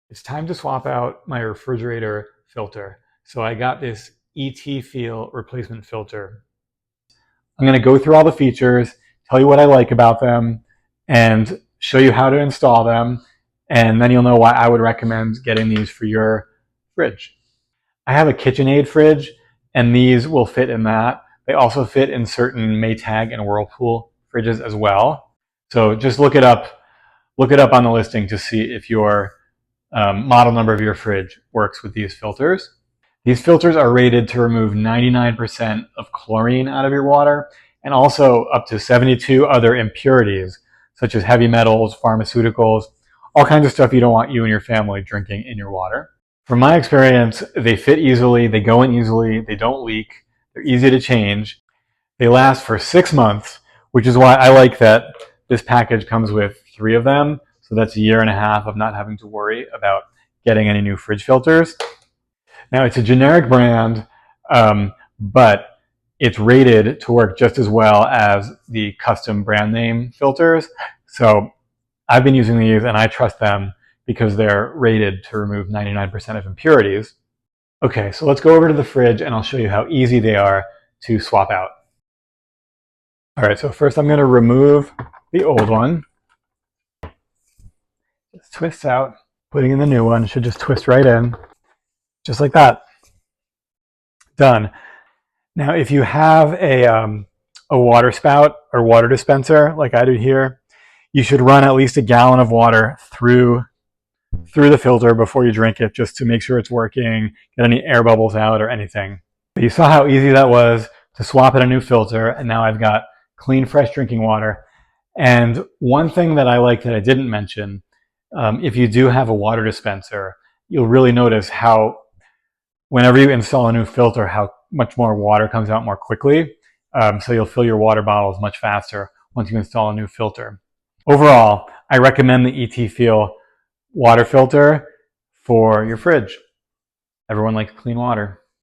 It's time to swap out my refrigerator filter. So I got this SETFEEL replacement filter. I'm going to go through all the features, tell you what I like about them, and show you how to install them, and then you'll know why I would recommend getting these for your fridge. I have a KitchenAid fridge, and these will fit in that. They also fit in certain Maytag and Whirlpool fridges as well. So just look it up on the listing to see if your model number of your fridge works with these filters. These filters are rated to remove 99% of chlorine out of your water and also up to 72 other impurities such as heavy metals, pharmaceuticals, all kinds of stuff you don't want you and your family drinking in your water. From my experience, they fit easily, they go in easily, they don't leak, they're easy to change. They last for 6 months, which is why I like that this package comes with 3 of them. So that's a year and a half of not having to worry about getting any new fridge filters. Now it's a generic brand, but it's rated to work just as well as the custom brand name filters. So I've been using these and I trust them because they're rated to remove 99% of impurities. Okay, so let's go over to the fridge and I'll show you how easy they are to swap out. All right, so first I'm going to remove the old one. Just twists out. Putting in the new one should just twist right in, just like that. Done. Now, if you have a water spout or water dispenser like I do here, you should run at least a gallon of water through the filter before you drink it, just to make sure it's working, get any air bubbles out or anything. But you saw how easy that was to swap in a new filter, and now I've got clean, fresh drinking water. And one thing that I like that I didn't mention, if you do have a water dispenser, you'll really notice how whenever you install a new filter, how much more water comes out more quickly. So you'll fill your water bottles much faster once you install a new filter. Overall, I recommend the SETFEEL water filter for your fridge. Everyone likes clean water.